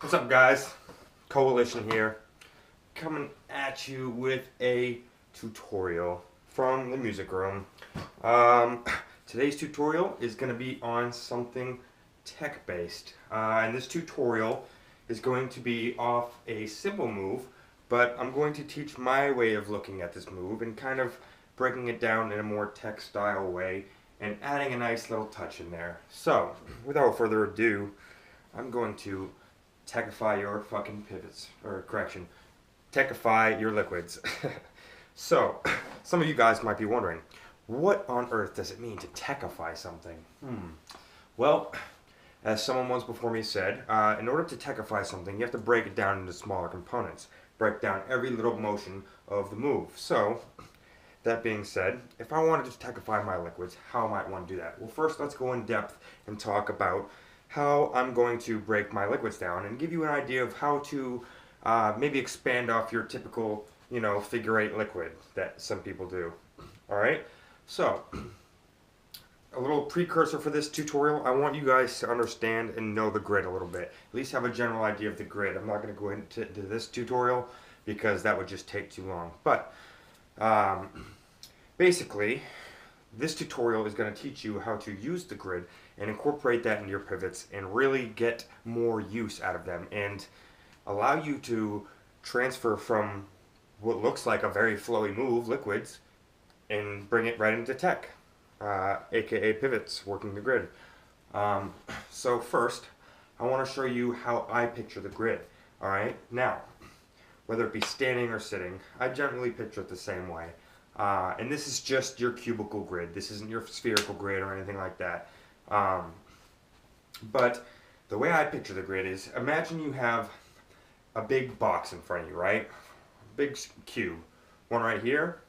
What's up, guys? Coalition here, coming at you with a tutorial from the music room. Um, Today's tutorial is going to be on something tech-based, and this tutorial is going to be off a simple move, but I'm going to teach my way of looking at this move and kind of breaking it down in a more tech-style way and adding a nice little touch in there. So, without further ado, I'm going to techify your fucking pivots, or correction, techify your liquids. So, some of you guys might be wondering, what on earth does it mean to techify something? Well, as someone once before me said, in order to techify something, you have to break it down into smaller components. Break down every little motion of the move. So, that being said, if I wanted to techify my liquids, how might one do that? Well, first let's go in depth and talk about how I'm going to break my liquids down and give you an idea of how to maybe expand off your typical, figure eight liquid that some people do. Alright? So, a little precursor for this tutorial, I want you guys to understand and know the grid a little bit. At least have a general idea of the grid. I'm not going to go into this tutorial because that would just take too long. But, basically, this tutorial is going to teach you how to use the grid and incorporate that into your pivots and really get more use out of them and allow you to transfer from what looks like a very flowy move, liquids, and bring it right into tech, aka pivots, working the grid. So first, I want to show you how I picture the grid. Alright, now, whether it be standing or sitting, I generally picture it the same way. And this is just your cubical grid. This isn't your spherical grid or anything like that. But the way I picture the grid is, imagine you have a big box in front of you, right? Big cube. One right here,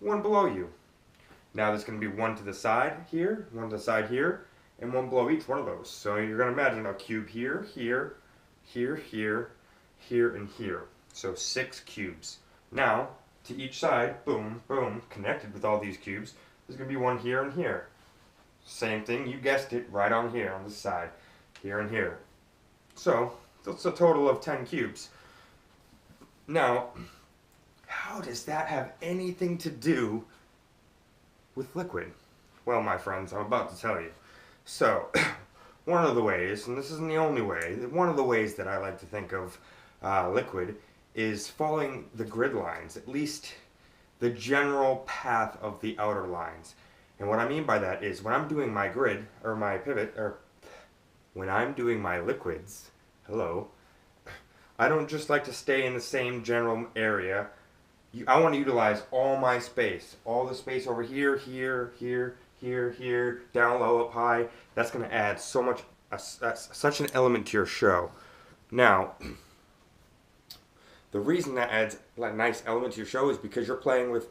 one below you. Now there's going to be one to the side here, one to the side here, and one below each one of those. So you're going to imagine a cube here, here, here, here, here, and here. So 6 cubes. Now, to each side, boom, boom, connected with all these cubes, there's going to be one here and here. Same thing, you guessed it, right on here, on this side, here and here. So, that's a total of 10 cubes. Now, how does that have anything to do with liquid? Well, my friends, I'm about to tell you. So, one of the ways, and this isn't the only way, one of the ways that I like to think of liquid is following the grid lines, at least the general path of the outer lines. And what I mean by that is when I'm doing my grid, or my pivot, or when I'm doing my liquids, hello, I don't just like to stay in the same general area. I want to utilize all my space, all the space over here, here, here, here, here, down low, up high. That's going to add so much, such an element to your show. Now, the reason that adds a nice element to your show is because you're playing with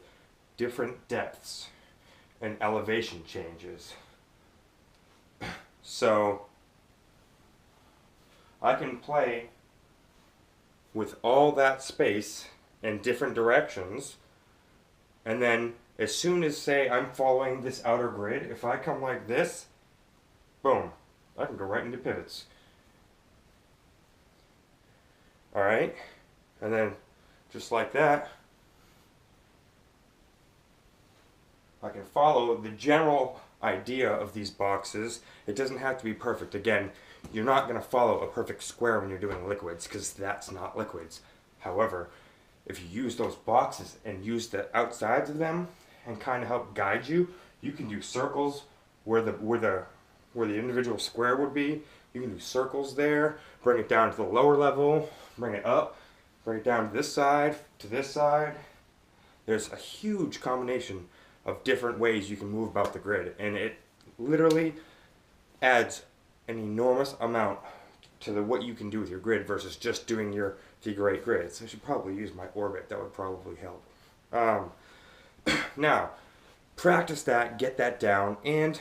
different depths and elevation changes. So, I can play with all that space in different directions, and then as soon as, say, I'm following this outer grid, if I come like this, boom, I can go right into pivots. Alright? And then, just like that, I can follow the general idea of these boxes. It doesn't have to be perfect. Again, you're not going to follow a perfect square when you're doing liquids, because that's not liquids. However, if you use those boxes and use the outsides of them and kind of help guide you, you can do circles where the individual square would be. You can do circles there, bring it down to the lower level, bring it up, bring it down to this side, to this side. There's a huge combination of different ways you can move about the grid, and it literally adds an enormous amount to what you can do with your grid versus just doing your figure eight grids. I should probably use my orbit. That would probably help. Now, practice that, get that down, and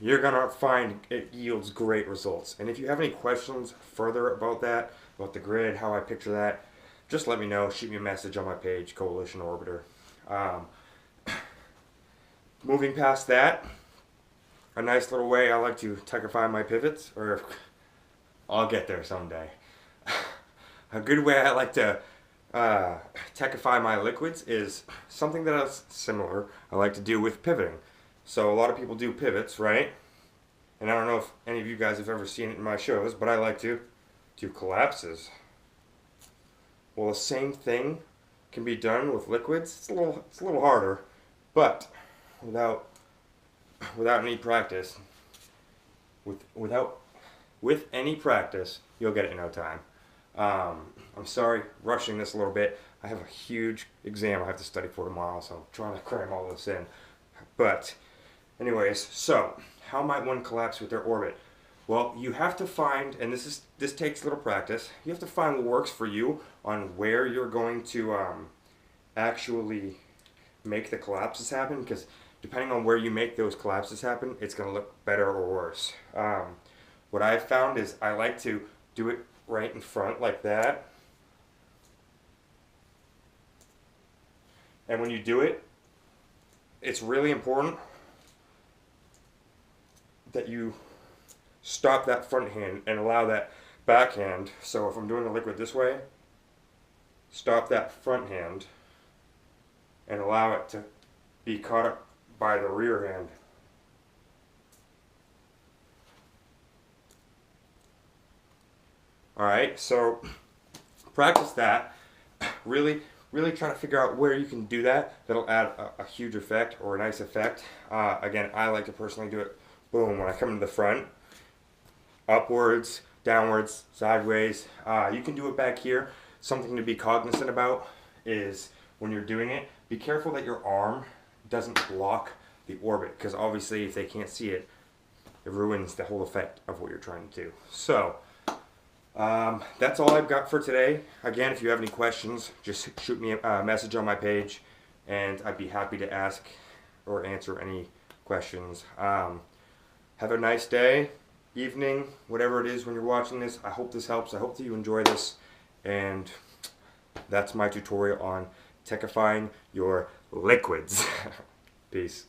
you're going to find it yields great results. And if you have any questions further about that, about the grid, how I picture that, just let me know. Shoot me a message on my page, Coalition Orbiter. Moving past that, a nice little way I like to techify my pivots, or I'll get there someday. A good way I like to techify my liquids is something that is similar I like to do with pivoting. So a lot of people do pivots, right? And I don't know if any of you guys have ever seen it in my shows, but I like to do collapses. Well, the same thing can be done with liquids. It's a little harder, but without any practice, with any practice, you'll get it in no time. I'm sorry, rushing this a little bit. I have a huge exam I have to study for tomorrow, so I'm trying to cram all this in. But anyways, so how might one collapse with their orbit? Well, you have to find, and this takes a little practice. You have to find what works for you on where you're going to actually make the collapses happen. Because depending on where you make those collapses happen, it's going to look better or worse. What I've found is I like to do it right in front like that. And when you do it, it's really important that you stop that front hand and allow that back hand. So if I'm doing the liquid this way, stop that front hand and allow it to be caught up by the rear hand. Alright, so practice that. Really try to figure out where you can do that. That'll add a huge effect or a nice effect. Again, I like to personally do it, boom, when I come to the front. Upwards, downwards, sideways. You can do it back here. Something to be cognizant about is when you're doing it, be careful that your arm doesn't block the orbit, because obviously if they can't see it, it ruins the whole effect of what you're trying to do. So, that's all I've got for today. Again, if you have any questions, just shoot me a message on my page, and I'd be happy to ask or answer any questions. Have a nice day, evening, whatever it is when you're watching this. I hope this helps. I hope that you enjoy this, and that's my tutorial on techifying your liquids. Peace.